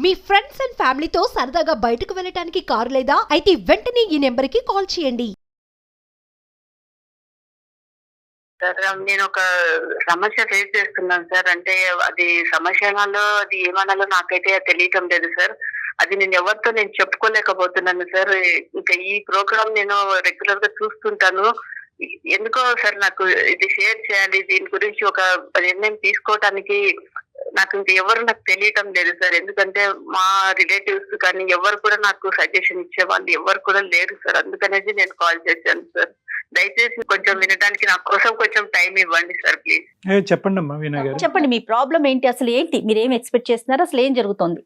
Me friends and ఫ్యామిలీతో సరదాగా బయటకు వెళ్ళటానికి కారు లేదా అయితే వెంటనే ఈ నెంబర్కి కాల్ చేయండి. సార్ నేను ఒక సమస్య ఫేస్ చేస్తున్నాను సార్. అంటే అది సమస్య అనాలో అది ఏమనాలో నాకైతే తెలియటం లేదు సార్. అది నేను చెప్పుకోలేకపోతున్నాను సార్. ఇంకా ఈ ప్రోగ్రామ్ నేను రెగ్యులర్ గా చూస్తుంటాను. ఎందుకో సార్ నాకు ఇది షేర్ చేయాలి, దీని గురించి ఒక నిర్ణయం తీసుకోవటానికి నాకు ఎవరు నాకు తెలియటం లేదు సార్. ఎందుకంటే మా రిలేటివ్స్ కానీ ఎవరు కూడా నాకు సజెషన్ ఇచ్చే వాళ్ళు ఎవరు కూడా లేరు సార్. అందుకనేసి నేను కాల్ చేశాను సార్. దయచేసి కొంచెం వినడానికి నా కోసం కొంచెం టైం ఇవ్వండి సార్ ప్లీజ్. చెప్పండి అమ్మా వీణా గారు. చెప్పండి, మీ ప్రాబ్లం ఏంటి, అసలు ఏంటి, మీరు ఏం ఎక్స్పెక్ట్ చేస్తున్నారు, అసలు ఏం జరుగుతుంది?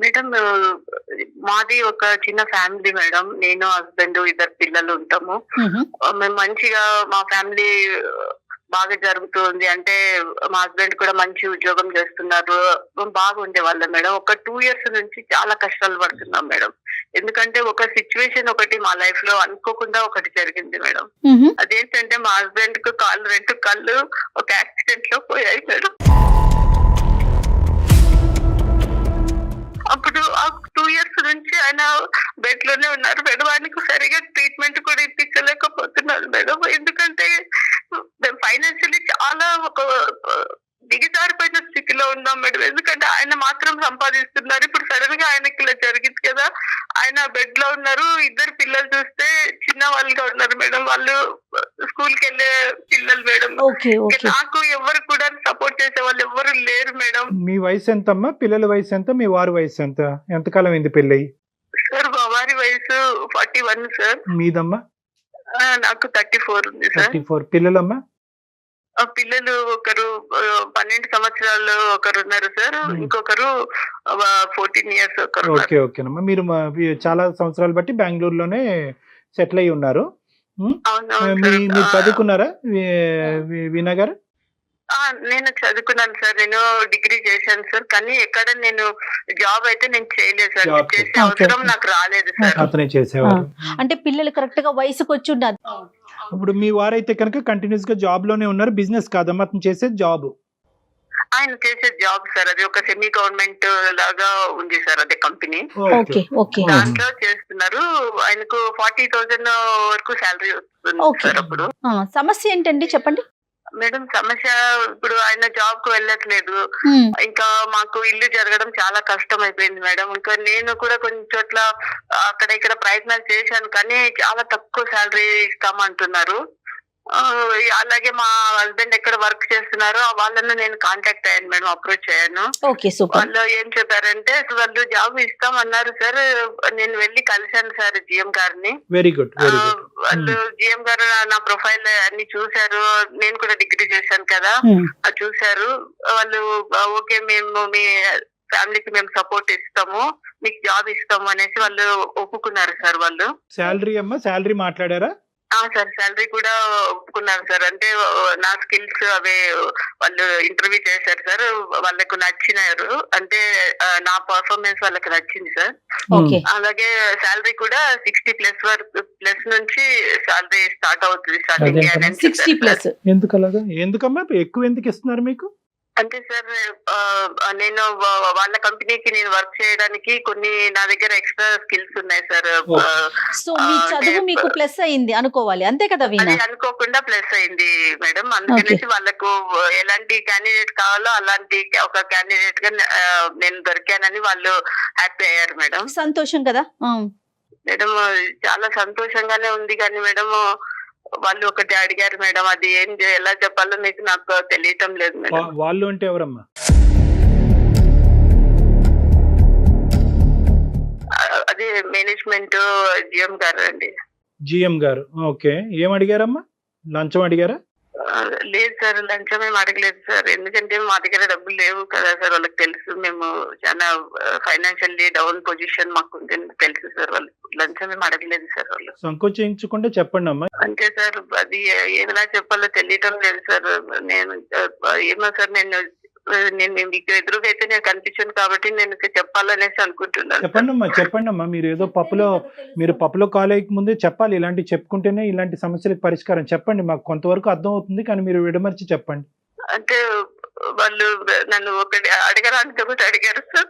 మేడం మాది ఒక చిన్న ఫ్యామిలీ మేడం. నేను హస్బెండ్ ఇద్దరు పిల్లలు ఉంటాము. మేము మంచిగా మా ఫ్యామిలీ బాగా జరుగుతుంది. అంటే మా హస్బెండ్ కూడా మంచి ఉద్యోగం చేస్తున్నారు, బాగుండే వాళ్ళ మేడం. ఒక 2 years నుంచి చాలా కష్టాలు పడుతున్నాం మేడం. ఎందుకంటే ఒక సిచ్యువేషన్ ఒకటి మా లైఫ్ లో అనుకోకుండా ఒకటి జరిగింది మేడం. అదేంటంటే మా హస్బెండ్ కు రెండు కళ్ళు ఒక యాక్సిడెంట్ లో పోయాయి మేడం. అప్పుడు ఆ 2 years నుంచి ఆయన బెడ్ లోనే ఉన్నారు మేడం. ఆయనకు సరిగా ట్రీట్మెంట్ కూడా ఇప్పించలేకపోతున్నారు మేడం. ఎందుకంటే మేము ఫైనాన్షియల్లీ చాలా ఒక దిగజారిపోయిన స్థితిలో ఉన్నాం మేడం. ఎందుకంటే ఆయన మాత్రం సంపాదిస్తున్నారు. ఇప్పుడు సడన్ గా ఆయనకి ఇలా జరిగింది కదా, ఆయన బెడ్ లో ఉన్నారు. ఇద్దరు పిల్లలు చూస్తే చిన్న వాళ్ళుగా ఉన్నారు మేడం. వాళ్ళు స్కూల్ కి వెళ్ళే పిల్లలు మేడం. నాకు ఎవరు కూడా సపోర్ట్ చేసే వాళ్ళు ఎవరు లేరు మేడం. మీ వయసు ఎంతమ్మా? పిల్లల వయసు ఎంత? మీ వారి వయసు ఎంత? ఎంతకాలం అయింది పెళ్ళి? సార్ మా వారి వయసు 41 సార్. మీదమ్మా? నాకు 34 ఉంది సార్. 34. పిల్లలమ్మా? పిల్లలు ఒకరు 12 సంవత్సరాలు ఒకరు ఉన్నారు సార్. ఇంకొకరు 14 years ఒకరు. ఓకే ఓకేనమ్మా. మీరు చాలా సంవత్సరాలు బట్టి బెంగళూరులోనే సెటిల్ అయ్యి ఉన్నారు. మీరు చదువుకున్నారా వీణా గారు? నేను చదువుకున్నాను సార్. నేను డిగ్రీ చేశాను సార్. కానీ ఎక్కడ నేను జాబ్ అయితే నేను చేయలేదు సార్. చేసే అవసరం నాకు రాలేదు సార్. అతనే చేసేవారు. అంటే పిల్లలు కరెక్ట్ గా వయసుకు వచ్చి ఉన్నారు. ఇప్పుడు మీ వారైతే కనుక కంటిన్యూస్ గా జాబ్ లోనే ఉన్నారు. బిజినెస్ కాదమ్మా అతను చేసేది జాబ్. ఆయన చేసే జాబ్ సార్ అది ఒక సెమీ గవర్నమెంట్ లాగా ఉంది సార్. అదే కంపెనీ దాంట్లో చేస్తున్నారు. ఆయనకు 40,000 వరకు శాలరీ వస్తుంది సార్. అప్పుడు సమస్య ఏంటండి చెప్పండి మేడం. సమస్య ఇప్పుడు ఆయన జాబ్ కు వెళ్ళట్లేదు. ఇంకా మాకు ఇల్లు జరగడం చాలా కష్టం అయిపోయింది మేడం. ఇంకా నేను కూడా కొన్ని చోట్ల అక్కడ ఇక్కడ ప్రయత్నాలు చేశాను, కానీ చాలా తక్కువ శాలరీ ఇస్తామంటున్నారు. అలాగే మా హస్బెండ్ ఎక్కడ వర్క్ చేస్తున్నారో వాళ్ళను నేను కాంటాక్ట్ అయ్యాను మేడం, అప్రోచ్ అయ్యాను. వాళ్ళు ఏం చెప్పారంటే వాళ్ళు జాబ్ ఇస్తామన్నారు సార్. నేను వెళ్ళి కలిశాను సార్ జిఎం గారిని. Very good. వాళ్ళు జిఎం గారు నా ప్రొఫైల్ అన్ని చూసారు. నేను కూడా డిగ్రీ చేశాను కదా, చూసారు. వాళ్ళు ఓకే మేము మీ ఫ్యామిలీకి మేము సపోర్ట్ ఇస్తాము, మీకు జాబ్ ఇస్తాము అనేసి వాళ్ళు ఒప్పుకున్నారు సార్. వాళ్ళు శాలరీ అమ్మా శాలరీ మాట్లాడారా? సార్ శాలరీ కూడా ఒప్పుకున్నారు సార్. అంటే నా స్కిల్స్ అవే వాళ్ళు ఇంటర్వ్యూ చేశారు సార్. వాళ్ళకు నచ్చినారు. అంటే నా పర్ఫార్మెన్స్ వాళ్ళకి నచ్చింది సార్. అలాగే శాలరీ కూడా 60+ వరకు ప్లస్ నుంచి శాలరీ స్టార్ట్ అవుతుంది. స్టార్టింగ్ ఎందుకమ్మా ఎక్కువ ఎందుకు ఇస్తున్నారు మీకు? అంటే సార్ నేను వాళ్ళ కంపెనీకి నేను వర్క్ చేయడానికి కొన్ని నా దగ్గర ఎక్స్ట్రా స్కిల్స్ ఉన్నాయి సార్. సో మీ చదువు మీకు ప్లస్ అయింది అనుకోవాలి, అంతే కదా? అది అనుకోకుండా ప్లస్ అయింది మేడం. అందుకనేసి వాళ్ళకు ఎలాంటి క్యాండిడేట్ కావాలో అలాంటి ఒక క్యాండిడేట్ గా నేను దొరికానని వాళ్ళు హ్యాపీ అయ్యారు మేడం. సంతోషం కదా మేడం? చాలా సంతోషంగానే ఉంది. కానీ మేడం వాళ్ళు ఒకటి అడిగారు మేడం, అది ఎలా చెప్పాలో మీకు నాకు తెలియటం లేదు మేడం. వాళ్ళు అంటే ఎవరమ్మా? అది మేనేజ్మెంట్ జిఎం గారు అండి. జిఎం గారు. ఓకే. ఏం అడిగారమ్మా? లంచం అడిగారా? లేదు సార్, లంచం ఏం అడగలేదు సార్. ఎందుకంటే మా దగ్గర డబ్బులు లేవు కదా సార్. వాళ్ళకి తెలుసు మేము చాలా ఫైనాన్షియల్లీ డౌన్ పొజిషన్ మాకు ఉంది తెలుసు సార్. వాళ్ళు లంచం ఏం అడగలేదు సార్. వాళ్ళు సంకోచించకుండా చెప్పండి అమ్మా. అంటే సార్ అది ఏదైనా చెప్పాలో తెలియటం లేదు సార్. నేను ఏమో సార్, నేను మీకు ఎదురుగా అయితే నేను కనిపించాను కాబట్టి నేను చెప్పాలనేసి అనుకుంటున్నాను. చెప్పండి అమ్మా. మీరు ఏదో పప్పులో కాలేజీకి ముందే చెప్పాలి. ఇలాంటి చెప్పుకుంటేనే ఇలాంటి సమస్యలకు పరిష్కారం. చెప్పండి, మాకు కొంతవరకు అర్థం అవుతుంది, కానీ మీరు విడమర్చి చెప్పండి. అంటే వాళ్ళు నన్ను ఒకటి అడగడానికి ఒకటి అడిగారు సార్.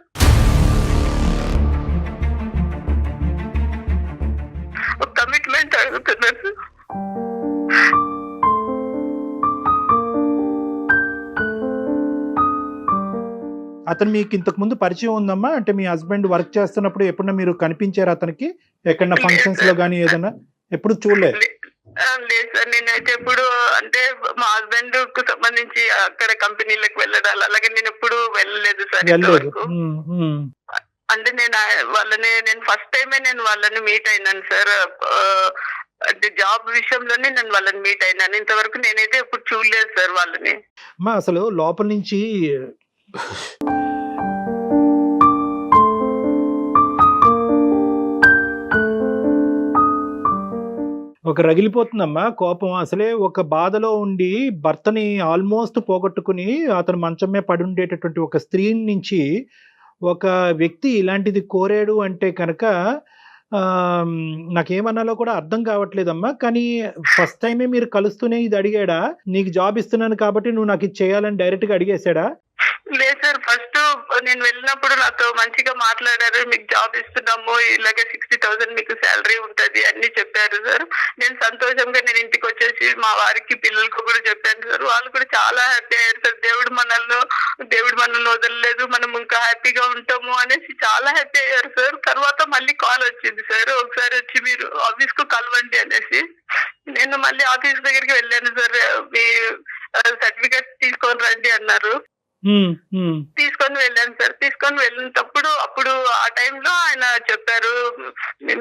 అతను మీకు ఇంతకు ముందు పరిచయం ఉందమ్మా? అంటే మీ హస్బెండ్ వర్క్ చేస్తున్నప్పుడు ఎప్పుడన్నా మీరు కనిపించారు అతనికి ఎక్కడన్నా ఫంక్షన్స్ లో కానీ ఏదైనా? ఎప్పుడు చూడలేదు? లేదు సార్, నేనైతే ఎప్పుడు అంటే మా హస్బెండ్ కు సంబంధించి అక్కడ కంపెనీలకు వెళ్ళడాలి అలాగే నేను ఎప్పుడు వెళ్ళలేదు సార్ వెళ్ళలేదు. ఇంతవరకు. అంటే నేను ఫస్ట్ టైమే నేను వాళ్ళని మీట్ అయినాను సార్. అంటే జాబ్ విషయంలోనే నేను వాళ్ళని మీట్ అయినాను. ఇంతవరకు నేనైతే ఎప్పుడు చూడలేదు సార్ వాళ్ళని. అమ్మా అసలు లోపల నుంచి ఒక రగిలిపోతుందమ్మా కోపం. అసలే ఒక బాధలో ఉండి భర్తని ఆల్మోస్ట్ పోగొట్టుకుని అతను మంచం మీద పడి ఉండేటటువంటి ఒక స్త్రీ నుంచి ఒక వ్యక్తి ఇలాంటిది కోరాడు అంటే కనుక నాకేమన్నాలో కూడా అర్థం కావట్లేదమ్మా. కానీ ఫస్ట్ టైమే మీరు కలుస్తూనే ఇది అడిగాడా? నీకు జాబ్ ఇస్తున్నాను కాబట్టి నువ్వు నాకు ఇది చేయాలని డైరెక్ట్ గా అడిగేశాడా? లేదు సార్, ఫస్ట్ నేను వెళ్ళినప్పుడు నాతో మంచిగా మాట్లాడారు. మీకు జాబ్ ఇస్తున్నాము, ఇలాగే 60,000 మీకు శాలరీ ఉంటది అన్ని చెప్పారు సార్. నేను సంతోషంగా నేను ఇంటికి వచ్చేసి మా వారికి పిల్లలకు కూడా చెప్పాను సార్. వాళ్ళు కూడా చాలా హ్యాపీ అయ్యారు సార్. దేవుడు మనల్ని వదలలేదు, మనం ఇంకా హ్యాపీగా ఉంటాము అనేసి చాలా హ్యాపీ అయ్యారు సార్. తర్వాత మళ్ళీ కాల్ వచ్చింది సార్, ఒకసారి వచ్చి మీరు ఆఫీస్ కు కలవండి అనేసి. నేను మళ్ళీ ఆఫీస్ దగ్గరికి వెళ్ళాను సార్. మీ సర్టిఫికేట్ తీసుకొని రండి అన్నారు. తీసుకొని వెళ్ళాను సార్. తీసుకొని వెళ్ళినప్పుడు అప్పుడు ఆ టైంలో ఆయన చెప్పారు,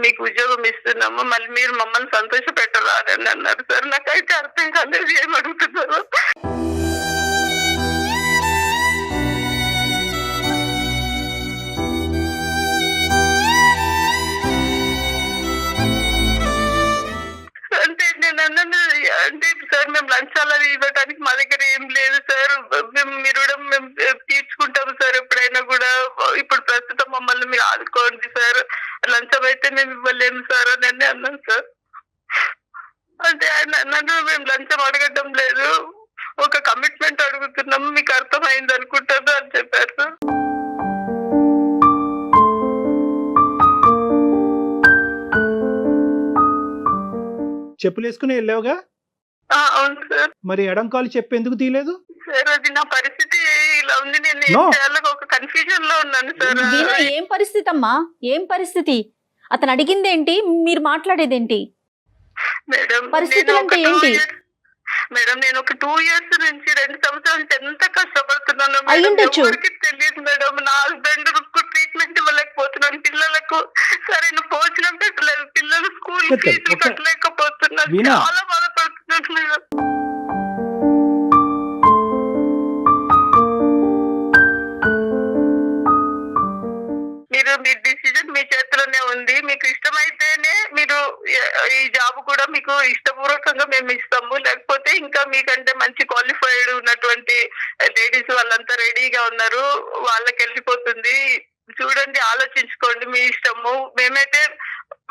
మీకు ఉద్యోగం ఇస్తున్నాము, మళ్ళీ మీరు మమ్మల్ని సంతోష పెట్టరా అని అన్నారు సార్. నాకైతే అర్థం కాలేదు ఏం అడుగుతున్నారు. అంటే నేను అన్నాను, అంటే సార్ మేము లంచాలు అవి ఇవ్వడానికి మా దగ్గర ఏం లేదు సార్, మేము తీర్చుకుంటాము సార్ ఎప్పుడైనా కూడా. ఇప్పుడు ప్రస్తుతం మమ్మల్ని మీరు ఆదుకోండి సార్, లంచం అయితే మేము ఇవ్వలేము సార్ అని అన్నాను సార్. అంటే ఆయన అన్నాను, మేము లంచం అడగడం లేదు, ఒక కమిట్మెంట్ అడుగుతున్నాము, మీకు అర్థమైంది అనుకుంటాను అని చెప్పారు సార్. చెప్పులు వేసుకుని వెళ్ళావుగా? అవును సార్. మరి ఎడం కాలు చెప్పు ఎందుకు తీయలేదు? సార్ అది నా పరిస్థితి ఇలా ఉంది, నేను ఏం చేయాలో ఒక కన్ఫ్యూజన్ లో ఉన్నాను సార్. వీణా, ఏం పరిస్థితి అమ్మా? ఏం పరిస్థితి? అతను అడిగింది ఏంటి, మీరు మాట్లాడేది ఏంటి? మేడం పరిస్థితులు అంటే ఏంటి? మేడం నేను ఒక 2 years నుంచి 2 సంవత్సరాల నుంచి ఎంత కష్టపడుతున్నాను అయ్యుండొచ్చు. తెలియదు మేడం. నా హస్బెండ్ ట్రీట్మెంట్ ఇవ్వలేకపోతున్నాను, పిల్లలకు సరైన భోజనం పెట్టలేదు, పిల్లలు స్కూల్ ఫీజులు కట్టలేకపోతున్నాను, చాలా బాధపడుతున్నాను మేడం. మీ డిసిజన్ మీ చేతిలోనే ఉంది. మీకు ఇష్టమైతేనే మీరు ఈ జాబ్ కూడా మీకు ఇష్టపూర్వకంగా మేము ఇస్తాము, లేకపోతే ఇంకా మీకంటే మంచి క్వాలిఫైడ్ ఉన్నటువంటి లేడీస్ వాళ్ళంతా రెడీగా ఉన్నారు, వాళ్ళకి వెళ్ళిపోతుంది. చూడండి, ఆలోచించుకోండి, మీ ఇష్టము. మేమైతే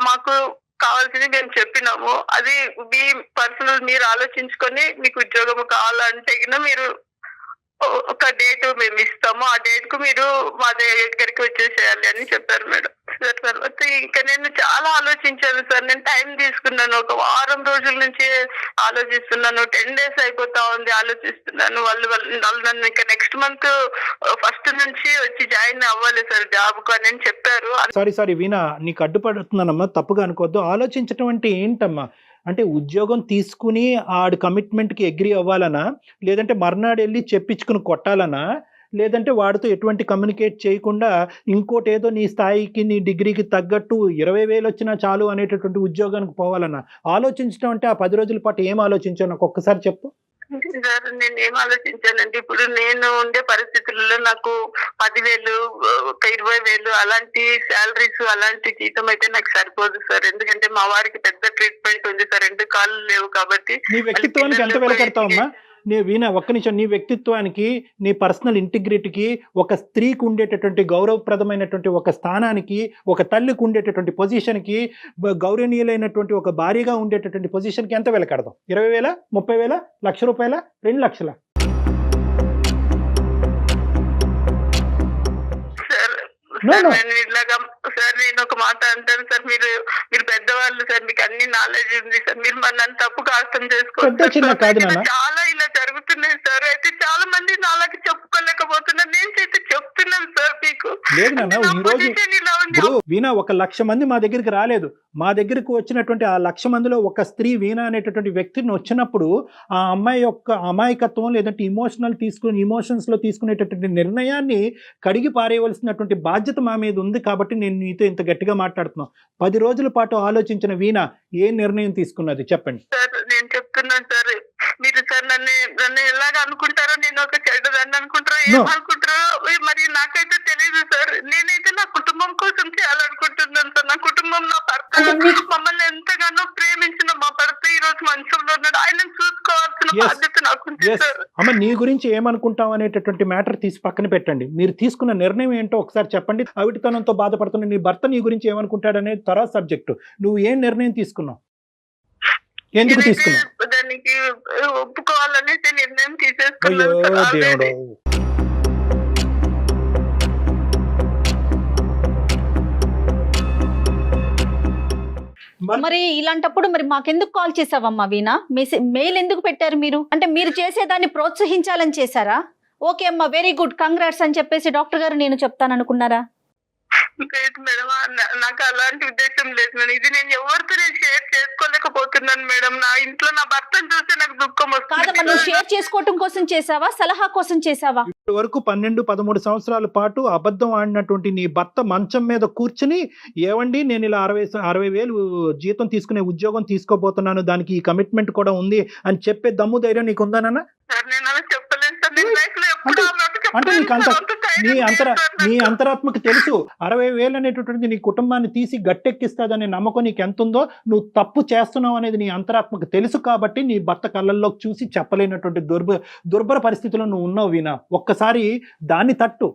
మాకు కావాల్సింది మేము చెప్పినాము, అది మీ పర్సనల్, మీరు ఆలోచించుకొని మీకు ఉద్యోగం కావాలంటే మీరు ఒక డేట్ మేము ఇస్తాము, ఆ డేట్ కు మీరు మా దగ్గరికి వచ్చేసేయాలి అని చెప్పారు మేడం. తర్వాత ఇంకా నేను చాలా ఆలోచించాను సార్. నేను టైం తీసుకున్నాను, ఒక వారం రోజుల నుంచి ఆలోచిస్తున్నాను. 10 days అయిపోతా ఉంది ఆలోచిస్తున్నాను. వాళ్ళు నన్ను ఇంకా నెక్స్ట్ మంత్ 1st నుంచి వచ్చి జాయిన్ అవ్వాలి సార్ జాబ్ కు అని చెప్పారు. సారీ వీణా, నీకు అడ్డుపడుతున్నానమ్మా, తప్పుగా అనుకోవద్దు. ఆలోచించటం అంటే ఏంటమ్మా? అంటే ఉద్యోగం తీసుకుని ఆడు కమిట్మెంట్కి అగ్రీ అవ్వాలనా, లేదంటే మర్నాడు వెళ్ళి చెప్పించుకుని కొట్టాలనా, లేదంటే వాడితో ఎటువంటి కమ్యూనికేట్ చేయకుండా ఇంకోటి ఏదో నీ స్థాయికి నీ డిగ్రీకి తగ్గట్టు 20,000 వచ్చినా చాలు అనేటటువంటి ఉద్యోగానికి పోవాలన్నా? ఆలోచించడం అంటే ఆ 10 రోజుల పాటు ఏం ఆలోచించావు నాకు ఒక్కసారి చెప్పు. సార్ నేను ఏం ఆలోచించానంటే, ఇప్పుడు నేను ఉండే పరిస్థితుల్లో నాకు 10,000 ఒక 20,000 అలాంటి శాలరీస్ అలాంటి జీతం అయితే నాకు సరిపోదు సార్. ఎందుకంటే మా వారికి పెద్ద ట్రీట్మెంట్ ఉంది సార్, 2 కాళ్ళు లేవు కాబట్టి. నీ వ్యక్తిత్వానికి ఎంత వెలకడతావమ్మా? వీణా, ఒక్క నిమిషం. నీ వ్యక్తిత్వానికి, నీ పర్సనల్ ఇంటిగ్రిటీకి, ఒక స్త్రీకి ఉండేటటువంటి గౌరవప్రదమైనటువంటి ఒక స్థానానికి, ఒక తల్లికి ఉండేటటువంటి పొజిషన్కి, గౌరవనీయులైనటువంటి ఒక భార్యగా ఉండేటటువంటి పొజిషన్కి ఎంత వెలకడదాం? 20,000, 30,000, ₹1,00,000, 2 లక్షల? సార్ నేను ఒక మాట అంటాను సార్, మీరు పెద్దవాళ్ళు సార్, మీకు అన్ని నాలెడ్జ్ ఉంది సార్, మీరు మరి నన్ను తప్పుగా అర్థం పెద్ద చిన్న కాదు చేసుకోవచ్చు. నాన్న. చాలా ఇలా జరుగుతున్నాయి సార్, అయితే చాలా మంది నాలాగా చెప్పుకోలేకపోతున్నారు, నేను అయితే చెప్తున్నాను సార్ మీకు. లేదు నాన్న, నా ఈ రోజు పొజిషన్ ఇలా ఉంది. ఇప్పుడు వీణ 1,00,000 మంది మా దగ్గరికి రాలేదు. మా దగ్గరకు వచ్చినటువంటి ఆ 1,00,000 మందిలో ఒక స్త్రీ వీణ అనేటటువంటి వ్యక్తిని వచ్చినప్పుడు ఆ అమ్మాయి యొక్క అమాయకత్వం లేదంటే ఇమోషన్స్ లో తీసుకునేటటువంటి నిర్ణయాన్ని కడిగి పారేయవలసినటువంటి బాధ్యత మా మీద ఉంది. కాబట్టి నేను నీతో ఇంత గట్టిగా మాట్లాడుతున్నాను. 10 రోజుల పాటు ఆలోచించిన వీణ ఏ నిర్ణయం తీసుకున్నది చెప్పండి. సార్ నేను చెప్తున్నాను సార్, మీరు సార్ నన్ను ఎలాగ అనుకుంటారో, నేను ఒక చెడ్డదాన్ని అనుకుంటారో, ఏమనుకుంటారో మరి నాకైతే తెలియదు సార్. నేనైతే నా కుటుంబం కోసం చేయాలనుకుంటున్నాను సార్. నా కుటుంబం, నా భర్త మమ్మల్ని ఎంతగానో ప్రేమించిన మా భర్త ఈ రోజు మంచంలో ఉన్నాడు, ఆయనను చూసుకోవాల్సిన బాధ్యత నాకుంది సార్. అమ్మ, నీ గురించి ఏమనుకుంటాం అనేటటువంటి మ్యాటర్ తీసి పక్కన పెట్టండి. మీరు తీసుకున్న నిర్ణయం ఏంటో ఒకసారి చెప్పండి. అవిటితనంతో బాధపడుతున్న నీ భర్త నీ గురించి ఏమనుకుంటాడనేది తర్వాత సబ్జెక్టు. నువ్వు ఏం నిర్ణయం తీసుకున్నావు, ఎందుకు తీసుకున్నావు? దానికి ఒప్పుకోవాలనేసి నిర్ణయం అయ్యో తీసేసుకున్నాను సార్ దేవుడు. already. మరి ఇలాంటప్పుడు మరి మాకెందుకు కాల్ చేసావమ్మా వీణ? మెయిల్ ఎందుకు పెట్టారు మీరు? అంటే మీరు చేసేదాన్ని ప్రోత్సహించాలని చేశారా? ఓకే అమ్మా, వెరీ గుడ్, కంగ్రాట్స్ అని చెప్పేసి డాక్టర్ గారు నేను చెప్తాను అనుకున్నారా? లేదు మేడం, నాకు అలాంటి ఉద్దేశం లేదు మేడం. ఇది నేను ఎవరితో షేర్ చేసుకోలేకపోతున్నాను మేడం. నా ఇంట్లో నా భర్తను చూస్తే నాకు దుఃఖం కాదమ్మా, నువ్వు వస్తుంది. షేర్ చేసుకోవటం కోసం చేసావా, సలహా కోసం చేసావా? ఇప్పటి వరకు 12-13 సంవత్సరాల పాటు అబద్ధం ఆడినటువంటి నీ భర్త మంచం మీద కూర్చుని, ఏవండి నేను ఇలా 60,000 జీతం తీసుకునే ఉద్యోగం తీసుకోబోతున్నాను, దానికి ఈ కమిట్మెంట్ కూడా ఉంది అని చెప్పే దమ్ము ధైర్యం నీకు ఉందా నాన్న? సార్ నేను అలా చెప్పలేను సార్. నేను లైఫ్ లో ఎప్పుడు ఆ మాట అంటే చెప్పలేను నీకు అంత సార్. అంత ధైర్యం లేదు సార్ నీ నాకు. అంతరాత్మకు తెలుసు 60,000 అనేటటువంటిది నీ కుటుంబాన్ని తీసి గట్టెక్కిస్తాదనే నమ్మకం నీకు ఎంత ఉందో, నువ్వు తప్పు చేస్తున్నావు అనేది నీ అంతరాత్మకు తెలుసు. కాబట్టి నీ భర్త కళ్ళల్లోకి చూసి చెప్పలేనటువంటి దుర్భర పరిస్థితిలో నువ్వు ఉన్నావు వీణా. ఒక్కసారి దాన్ని తట్టు.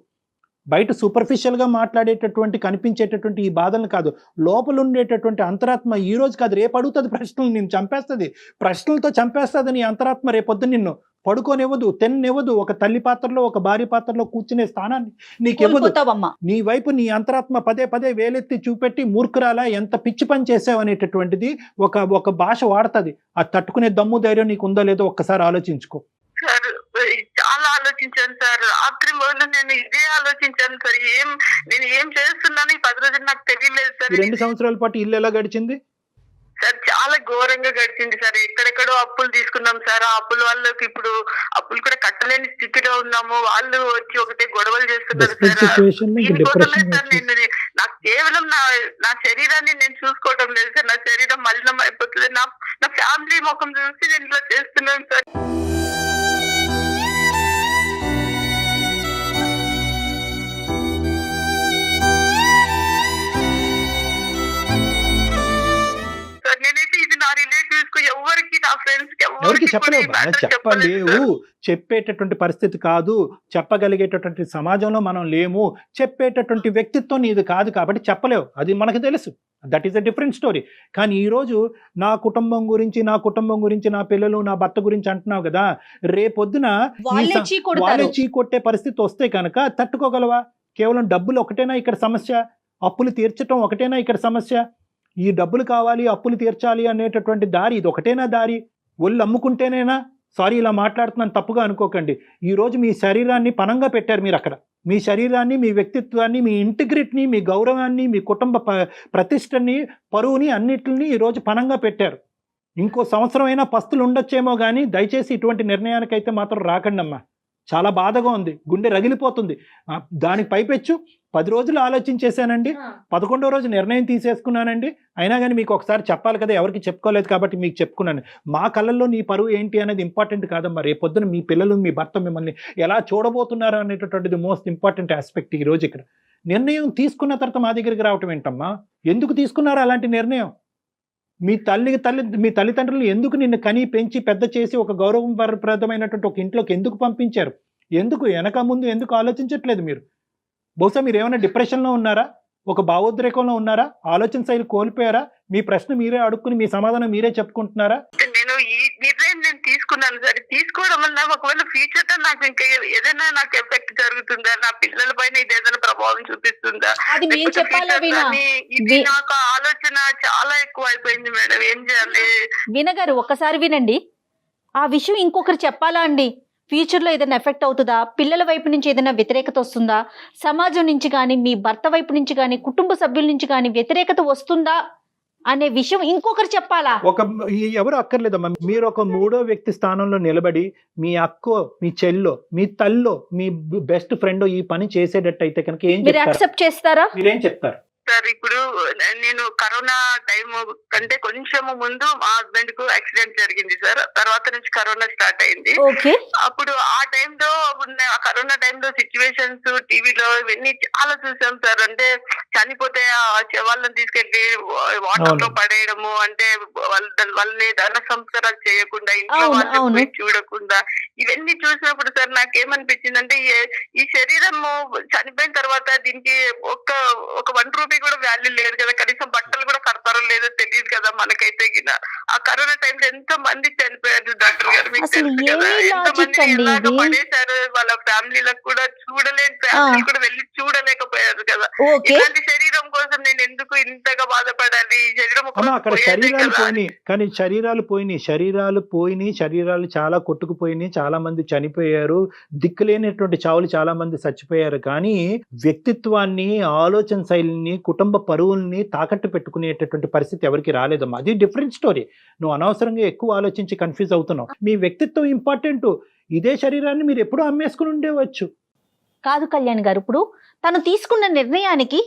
బయట సూపర్ఫిషియల్ గా మాట్లాడేటటువంటి కనిపించేటటువంటి ఈ బాధలను కాదు, లోపల ఉండేటటువంటి అంతరాత్మ ఈ రోజు కాదు రేపు అడుగుతుంది ప్రశ్నలు, నిన్ను చంపేస్తుంది, ప్రశ్నలతో చంపేస్తుంది నీ అంతరాత్మ. రేపొద్దు నిన్ను పడుకోనివ్వదు, తిన్నివ్వదు, ఒక తల్లి పాత్రలో ఒక భార్య పాత్రలో కూర్చునే స్థానాన్ని నీకెవ్వదు. కోల్పోతావమ్మా. నీ వైపు నీ అంతరాత్మ పదే వేలెత్తి చూపెట్టి మూర్ఖురాలా ఎంత పిచ్చి పని చేసావు అనేటటువంటిది ఒక భాష వాడుతుంది. అది తట్టుకునే దమ్ము ధైర్యం నీకు ఉందో లేదో ఒక్కసారి ఆలోచించుకో. సార్ చాలా ఆలోచించాను సార్. రాత్రి మొదలు నేను ఇదే ఆలోచించాను సార్. నేను ఏం చేస్తున్నాను ఈ 10 రోజులు నాకు తెలియలేదు సార్. ఈ 2 సంవత్సరాల పాటు ఇల్లు ఎలా గడిచింది సార్ చాలా ఘోరంగా గడిచింది సార్. ఎక్కడెక్కడో అప్పులు తీసుకున్నాం సార్. ఆ అప్పుల వాళ్ళకి ఇప్పుడు అప్పులు కూడా కట్టలేని స్థితిలో ఉన్నాము. వాళ్ళు వచ్చి ఒకటే గొడవలు చేస్తున్నారు Desperate సార్. situation లో ఇంకా దీనికోసమే depression సార్ నాకు కేవలం నా శరీరాన్ని నేను చూసుకోవడం లేదు సార్. నా శరీరం మలినం అయిపోతుంది. నా ఫ్యామిలీ ముఖం చూసి నేను ఇలా చేస్తున్నాను సార్. సార్ నేనైతే ఇది నా రిలేటివ్స్ కు ఎవరికి, నా ఫ్రెండ్స్ కి ఎవరికి చెప్పలేవు బాగా, చెప్పలేవు. చెప్పేటటువంటి పరిస్థితి కాదు, చెప్పగలిగేటటువంటి సమాజంలో మనం లేము, చెప్పేటటువంటి వ్యక్తిత్వం నీది కాదు కాబట్టి చెప్పలేవు, అది మనకు తెలుసు. That is a different story. కానీ ఈరోజు నా కుటుంబం గురించి నా పిల్లలు నా భర్త గురించి అంటున్నావు కదా, రేపొద్దున వాళ్ళే చీ కొట్టే పరిస్థితి వస్తే కనుక తట్టుకోగలవా? కేవలం డబ్బులు ఒకటేనా ఇక్కడ సమస్య? అప్పులు తీర్చడం ఒకటేనా ఇక్కడ సమస్య? ఈ డబ్బులు కావాలి, అప్పులు తీర్చాలి అనేటటువంటి దారి ఇది ఒకటేనా దారి? ఒళ్ళు అమ్ముకుంటేనేనా? సారీ ఇలా మాట్లాడుతున్నాను, తప్పుగా అనుకోకండి. ఈరోజు మీ శరీరాన్ని పణంగా పెట్టారు మీరు అక్కడ. మీ శరీరాన్ని, మీ వ్యక్తిత్వాన్ని, మీ ఇంటిగ్రిటీని, మీ గౌరవాన్ని, మీ కుటుంబ ప్రతిష్టని, పరువుని అన్నిటిని ఈరోజు పణంగా పెట్టారు. ఇంకో సంవత్సరం అయినా పస్తులు ఉండొచ్చేమో కానీ దయచేసి ఇటువంటి నిర్ణయానికైతే మాత్రం రాకండి అమ్మా. చాలా బాధగా ఉంది, గుండె రగిలిపోతుంది. దానికి పైపెచ్చు 10 రోజులు ఆలోచించేశానండి, 11వ రోజు నిర్ణయం తీసేసుకున్నానండి. అయినా కానీ మీకు ఒకసారి చెప్పాలి కదా, ఎవరికి చెప్పుకోలేదు కాబట్టి మీకు చెప్పుకున్నాను. మా కళ్ళల్లో నీ పరువు ఏంటి అనేది ఇంపార్టెంట్ కాదమ్మా. రేపొద్దున మీ పిల్లలు, మీ భర్త మిమ్మల్ని ఎలా చూడబోతున్నారు అనేటటువంటిది మోస్ట్ ఇంపార్టెంట్ ఆస్పెక్ట్. ఈరోజు ఇక్కడ నిర్ణయం తీసుకున్న తర్వాత మా దగ్గరికి రావటం ఏంటమ్మా? ఎందుకు తీసుకున్నారు అలాంటి నిర్ణయం? మీ తల్లిదండ్రులు ఎందుకు నిన్ను కని పెంచి పెద్ద చేసి ఒక గౌరవప్రదమైనటువంటి ఒక ఇంట్లోకి ఎందుకు పంపించారు? ఎందుకు వెనక ముందు ఎందుకు ఆలోచించట్లేదు మీరు? బహుశా మీరు ఏమైనా డిప్రెషన్లో ఉన్నారా? ఒక భావోద్రేకంలో ఉన్నారా? ఆలోచన శైలి కోల్పోయారా? మీ ప్రశ్న మీరే అడుక్కుని మీ సమాధానం మీరే చెప్పుకుంటున్నారా? నేను ఈ నిర్ణయం నేను తీసుకున్నాను సార్. తీసుకోవడం వల్ల ఒకవేళ ఫ్యూచర్ లో నాకు ఇంకా ఏదైనా నాకు ఎఫెక్ట్ జరుగుతుందా, నా పిల్లల పైన ఇది ఏదైనా ప్రభావం చూపిస్తుందా, అది మేము లేకపోతే చెప్పాలా future వీణా? లోని ఇది నాకు ఆలోచన చాలా ఎక్కువ అయిపోయింది మేడం. ఏం చేయాలి? వీణ గారు ఒక్కసారి వినండి. ఆ విషయం ఇంకొకరు చెప్పాలా అండి? ఫ్యూచర్లో ఏదైనా ఎఫెక్ట్ అవుతుందా, పిల్లల వైపు నుంచి ఏదైనా వ్యతిరేకత వస్తుందా, సమాజం నుంచి కానీ మీ భర్త వైపు నుంచి కానీ కుటుంబ సభ్యుల నుంచి కానీ వ్యతిరేకత వస్తుందా అనే విషయం ఇంకొకరు చెప్పాలా? ఎవరు అక్కర్లేదమ్మా. మీరు ఒక మూడో వ్యక్తి స్థానంలో నిలబడి మీ అక్కో, మీ చెల్లో, మీ తల్లో, మీ బెస్ట్ ఫ్రెండ్ ఈ పని చేసేటట్టయితే కనుక ఏం మీరు చెప్తారు? యాక్సెప్ట్ చేస్తారా? మీరేం చెప్తారు? సార్ ఇప్పుడు నేను కరోనా టైం కంటే కొంచెం ముందు మా హస్బెండ్ కు యాక్సిడెంట్ జరిగింది సార్. తర్వాత నుంచి కరోనా స్టార్ట్ అయింది. ఓకే. అప్పుడు ఆ టైంలో ఆ కరోనా టైంలో సిచ్యువేషన్స్ టీవీలో ఇవన్నీ చాలా చూసాం సార్. అంటే చనిపోతే ఆ శవాలను తీసుకెళ్లి వాటర్ లో పడేయడము, అంటే వాళ్ళని ధన సంస్కారాలు చేయకుండా ఇంట్లో వాళ్ళని చూడకుండా ఇవన్నీ చూసినప్పుడు సార్ నాకేమనిపించిందంటే ఈ శరీరము చనిపోయిన తర్వాత దీనికి ఒక 1 రూపీ కూడా వాల్యూ లేదు కదా, కనీసం బట్టలు కూడా కడతారో లేదో తెలియదు కదా మనకైతే. ఆ కరోనా టైంలో ఎంతో మంది చనిపోయారు డాక్టర్ గారు, మీకు తెలుసు కదా. ఎంతో మంది ఎలాగ పడేశారు, వాళ్ళ ఫ్యామిలీలకు కూడా చూడలేని ఫ్యామిలీ కూడా వెళ్ళి చూడలేకపోయారు కదా. ఇలాంటి శరీరం కోసం నేను ఎందుకు ఇంతగా బాధపడాలి? ఈ శరీరం అక్కడ శరీరాలు పోయినాయి, కానీ శరీరాలు పోయినాయి, శరీరాలు చాలా కొట్టుకుపోయినాయి, చాలా మంది చనిపోయారు, దిక్కులేనటువంటి చావులు చాలా మంది చచ్చిపోయారు. కానీ వ్యక్తిత్వాన్ని, ఆలోచన శైలిని, కుటుంబ పరువుల్ని తాకట్టు పెట్టుకునేటటువంటి పరిస్థితి ఎవరికి రాలేదమ్మా. అది డిఫరెంట్ స్టోరీ. నువ్వు అనవసరంగా ఎక్కువ ఆలోచించి కన్ఫ్యూజ్ అవుతున్నావు. మీ వ్యక్తిత్వం ఇంపార్టెంట్. ఇదే శరీరాన్ని మీరు ఎప్పుడూ అమ్మేసుకుని ఉండేవచ్చు. కాదు కళ్యాణ్ గారు, ఇప్పుడు తను తీసుకున్న నిర్ణయానికి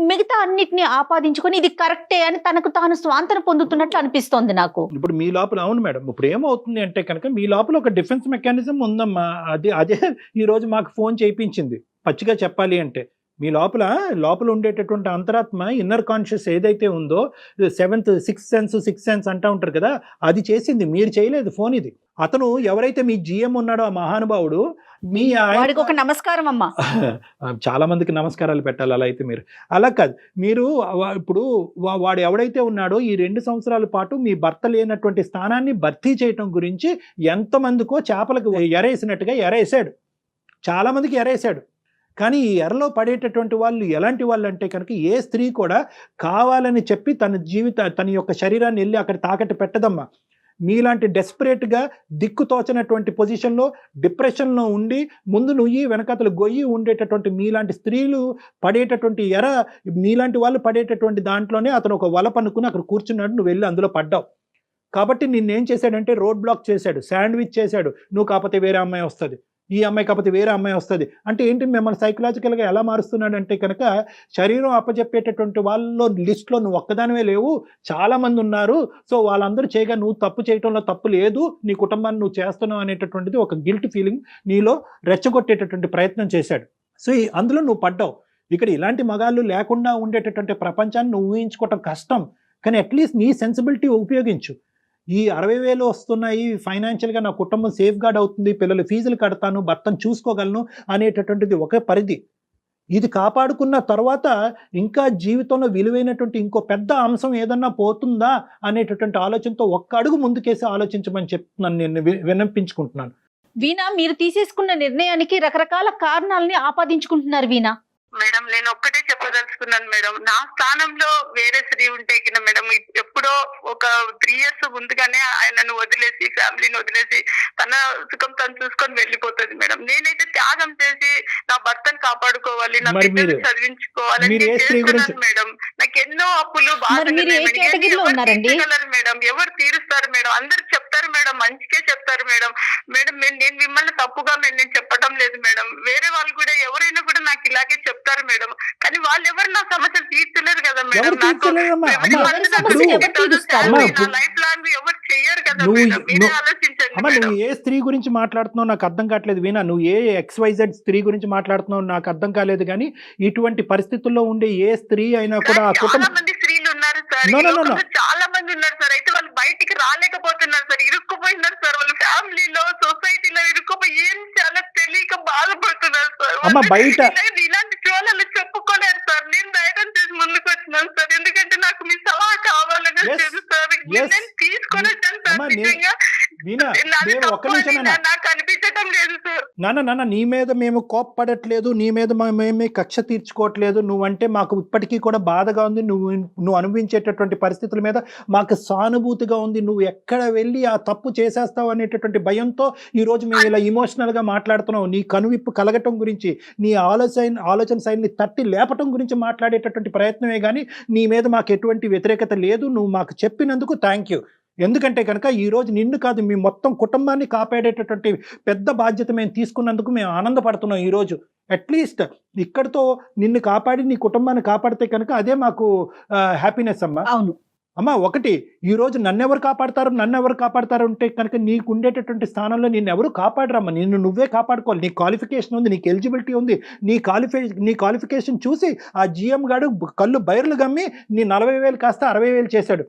మిగతా అన్నిటిని ఆపాదించుకొని ఇది కరెక్టే అని తనకు తాను స్వాంతన పొందుతున్నట్లు అనిపిస్తోంది నాకు. ఇప్పుడు మీ లోపల, అవును మేడం, ఇప్పుడు ఏమవుతుంది అంటే కనుక మీ లోపల ఒక డిఫెన్స్ మెకానిజం ఉందమ్మా. అదే ఈ రోజు మాకు ఫోన్ చేయించింది. పచ్చిగా చెప్పాలి అంటే మీ లోపల ఉండేటటువంటి అంతరాత్మ, ఇన్నర్ కాన్షియస్ ఏదైతే ఉందో, సిక్స్త్ సెన్స్ అంటా ఉంటారు కదా, అది చేసింది. మీరు చేయలేదు ఫోన్. ఇది అతను ఎవరైతే మీ జిఎం ఉన్నాడో ఆ మహానుభావుడు, వాడికి ఒక నమస్కారం అమ్మా. చాలా మందికి నమస్కారాలు పెట్టాలి. అలా అయితే అలా కాదు. మీరు ఇప్పుడు వాడు ఎవడైతే ఉన్నాడో ఈ 2 సంవత్సరాల పాటు మీ భర్త లేనటువంటి స్థానాన్ని భర్తీ చేయటం గురించి ఎంతమందికో చేపలకు ఎరేసినట్టుగా ఎరేసాడు. చాలా మందికి ఎరేసాడు. కానీ ఈ ఎరలో పడేటటువంటి వాళ్ళు ఎలాంటి వాళ్ళు అంటే కనుక ఏ స్త్రీ కూడా కావాలని చెప్పి తన యొక్క శరీరాన్ని వెళ్ళి అక్కడ తాకట్టు పెట్టదమ్మా. మీలాంటి డెస్పరేట్గా దిక్కుతోచనటువంటి పొజిషన్లో, డిప్రెషన్లో ఉండి ముందు నుయ్యి వెనకతలు గొయ్యి ఉండేటటువంటి మీలాంటి స్త్రీలు పడేటటువంటి ఎర, మీలాంటి వాళ్ళు పడేటటువంటి దాంట్లోనే అతను ఒక వల పనుకుని అక్కడ కూర్చున్నాడు. నువ్వు వెళ్ళి అందులో పడ్డావు. కాబట్టి నిన్నేం చేశాడంటే రోడ్ బ్లాక్ చేశాడు, శాండ్విచ్ చేశాడు. నువ్వు కాకపోతే వేరే అమ్మాయి వస్తుంది, ఈ అమ్మాయి కాకపోతే వేరే అమ్మాయి వస్తుంది అంటే ఏంటి? మిమ్మల్ని సైకలాజికల్గా ఎలా మారుస్తున్నాడంటే కనుక శరీరం అప్పచెప్పేటటువంటి వాళ్ళలో లిస్ట్లో నువ్వు ఒక్కదానివే లేవు, చాలా మంది ఉన్నారు. సో వాళ్ళందరూ చేయగా నువ్వు తప్పు చేయడంలో తప్పు లేదు, నీ కుటుంబాన్ని నువ్వు చేస్తున్నావు అనేటటువంటిది ఒక గిల్ట్ ఫీలింగ్ నీలో రెచ్చగొట్టేటటువంటి ప్రయత్నం చేశాడు. సో అందులో నువ్వు పడ్డావు. ఇక్కడ ఇలాంటి మగాళ్ళు లేకుండా ఉండేటటువంటి ప్రపంచాన్ని నువ్వు ఊహించుకోవటం కష్టం. కానీ అట్లీస్ట్ నీ సెన్సిబిలిటీ ఉపయోగించు. ఈ 60,000 వస్తున్నాయి, ఫైనాన్షియల్గా నా కుటుంబం సేఫ్ గార్డ్ అవుతుంది, పిల్లల ఫీజులు కడతాను, భర్తను చూసుకోగలను అనేటటువంటిది ఒక పరిధి. ఇది కాపాడుకున్న తర్వాత ఇంకా జీవితంలో విలువైనటువంటి ఇంకో పెద్ద అంశం ఏదన్నా పోతుందా అనేటటువంటి ఆలోచనతో ఒక్క అడుగు ముందుకేసి ఆలోచించమని చెప్తున్నాను, నేను విన్నపించుకుంటున్నాను. వీణా, మీరు తీసేసుకున్న నిర్ణయానికి రకరకాల కారణాలని ఆపాదించుకుంటున్నారు వీణా. మేడం నేను ఒక్కటే చెప్పదలుచుకున్నాను మేడం, నా స్థానంలో వేరే స్త్రీ ఉంటే కింద మేడం ఎప్పుడో ఒక 3 years ముందుగానే ఆయనను వదిలేసి, ఫ్యామిలీని వదిలేసి తన సుఖం తను చూసుకొని వెళ్ళిపోతుంది మేడం. నేనైతే త్యాగం చేసి నా భర్తను కాపాడుకోవాలి, నా పిల్లలు చదివించుకోవాలని చేస్తున్నాను మేడం. నాకు ఎన్నో అప్పులు బాధలు మేడం. ఎవరు తీరుస్తారు మేడం? అందరు చెప్తారు మేడం, మంచిగా చెప్తారు మేడం. మేడం నేను మిమ్మల్ని తప్పుగా నేను చెప్పడం లేదు మేడం. వేరే వాళ్ళు కూడా ఎవరైనా కూడా నాకు ఇలాగే చెప్తారు మేడం. కానీ వాళ్ళు ఎవరు నా సమస్యలు తీర్చలేరు కదా మేడం. లైఫ్ లాంగ్ ఎవరు చెయ్యరు కదా మేడం. మీరే ఆలోచించండి. నువ్వు ఏ స్త్రీ గురించి మాట్లాడుతున్నావు నాకు అర్థం కావట్లేదు వీణా. నువ్వు ఏ XYZ స్త్రీ గురించి మాట్లాడుతున్నావు నాకు అర్థం కాలేదు. కానీ ఇటువంటి పరిస్థితుల్లో ఉండే ఏ స్త్రీ అయినా కూడా చాలా మంది స్త్రీలు ఉన్నారు సార్, చాలా మంది ఉన్నారు సార్. అయితే వాళ్ళు బయటికి రాలేకపోతున్నారు సార్, ఇరుక్కుపోయినారు సార్. వాళ్ళ ఫ్యామిలీలో, సొసైటీలో ఇరుక్కుపోయి ఏం చాలా తెలియక బాధపడుతున్నారు సార్. బయట ఇలాంటి చోళలు చెప్పుకోలేరు సార్. నేను ధైర్యం చేసి ముందుకు వచ్చినాను సార్, ఎందుకంటే నాకు మీ సలహా కావాలని తెలుసు సార్. నేను తీసుకొని వచ్చాను సార్. నిజంగా నాది మేము ఒక్క తప్పు నిమిషం అని నాన్న. నాకు అనిపించటం లేదు సార్. నాన్న నీ మీద మేము కోప్పడట్లేదు, నీ మీద మేమే కక్ష తీర్చుకోవట్లేదు. నువ్వంటే మాకు ఇప్పటికీ కూడా బాధగా ఉంది. నువ్వు అనుభవించేటటువంటి పరిస్థితుల మీద మాకు సానుభూతిగా ఉంది. నువ్వు ఎక్కడ వెళ్ళి ఆ తప్పు చేసేస్తావు అనేటటువంటి భయంతో ఈరోజు మేము ఇలా ఇమోషనల్గా మాట్లాడుతున్నావు. నీ కనువిప్పు కలగటం గురించి, నీ ఆలోచన శైలిని తట్టి లేపటం గురించి మాట్లాడేటటువంటి ప్రయత్నమే కానీ నీ మీద మాకు ఎటువంటి వ్యతిరేకత లేదు. నువ్వు మాకు చెప్పినందుకు థ్యాంక్ యూ. ఎందుకంటే కనుక ఈరోజు నిన్ను కాదు, మీ మొత్తం కుటుంబాన్ని కాపాడేటటువంటి పెద్ద బాధ్యత మేము తీసుకున్నందుకు మేము ఆనందపడుతున్నాం. ఈరోజు అట్లీస్ట్ ఇక్కడితో నిన్ను కాపాడి నీ కుటుంబాన్ని కాపాడితే కనుక అదే మాకు హ్యాపీనెస్ అమ్మా. అవును అమ్మా, ఒకటి ఈరోజు నన్నెవరు కాపాడతారు అంటే కనుక నీకు ఉండేటటువంటి స్థానంలో నిన్ను ఎవరు కాపాడరమ్మా. నిన్ను నువ్వే కాపాడుకోవాలి. నీ క్వాలిఫికేషన్ ఉంది, నీకు ఎలిజిబిలిటీ ఉంది. నీ క్వాలిఫికేషన్ చూసి ఆ జిఎం గాడు కళ్ళు బైర్లు గమ్మి నీ 40,000 కాస్త 60,000 చేశాడు.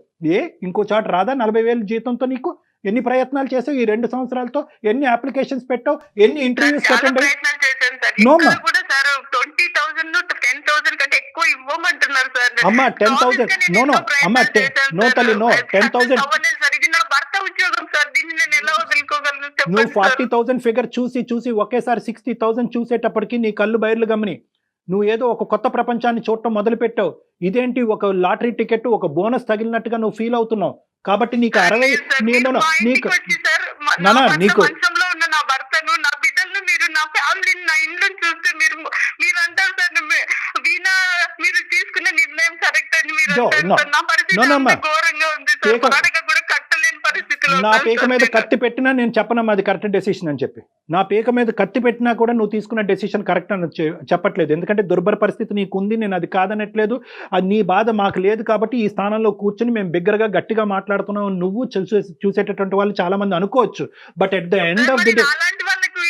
ఇంకో చోట రాదా 40,000 జీతంతో? నీకు ఎన్ని ప్రయత్నాలు చేసావు ఈ 2 సంవత్సరాలతో? ఎన్ని అప్లికేషన్స్ పెట్టావు? ఎన్ని ఇంటర్వ్యూస్ చాలా పెట్టండి? ప్రయత్నాలు చేశాను సార్. No, ఇక్కడ అమ్మా. కూడా సార్ 20,000 10,000 కంటే ఎక్కువ ఇవ్వమంటున్నారు సార్. అమ్మా 10,000 నో అమ్మా నో తల్లి నో 10,000 సార్, ఇది నా భర్త ఉద్యోగం సార్. దీన్ని నేను ఎలా వదులుకోగలను నువ్వు చెప్పండి సార్. 40,000 ఫిగర్ చూసి ఒకేసారి 60,000 చూసేటప్పటికి నీ కళ్ళు బయర్లు గమని. నువ్వు ఏదో ఒక కొత్త ప్రపంచాన్ని చూడటం మొదలు పెట్టావు. ఇదేంటి ఒక లాటరీ టికెట్, ఒక బోనస్ తగిలినట్టుగా నువ్వు ఫీల్ అవుతున్నావు. కాబట్టి నీకు 60 మీరు మా నీకు ఇంటికి వచ్చి సార్, నా నానా, భర్త నీకు- మంచంలో ఉన్న నా భర్తను, నా బిడ్డలను, మీరు నా ఫ్యామిలీని, నా ఇండ్లను చూస్తే మీరు అంటారు సార్, వీణా మీరు తీసుకున్న నిర్ణయం కరెక్ట్ అని మీరు No, అంటారు no. సార్. నా పరిస్థితి No, no, అంత అమ్మా. ఘోరంగా ఉంది సార్. పేక- వాడక కూడా కట్టలేని పరిస్థితిలో నా ఉన్నాను పీక సార్ మీద నేను. కత్తి పెట్టినా నేను చెప్పనమ్మా అది కరెక్ట్ డెసిషన్ అని చెప్పి. నా పీక మీద కత్తి పెట్టినా కూడా నువ్వు తీసుకున్న డెసిషన్ కరెక్ట్ అని చెప్పట్లేదు. ఎందుకంటే దుర్భర పరిస్థితి నీకు ఉంది, నేను అది కాదనట్లేదు. అది నీ బాధ మాకు లేదు కాబట్టి ఈ స్థానంలో కూర్చొని మేము బిగ్గరగా గట్టిగా మాట్లాడుతున్నావు. నువ్వు చూసేటటువంటి వాళ్ళు చాలా మంది అనుకోవచ్చు. But at the end of the మరి డే అలాంటి వాళ్ళకు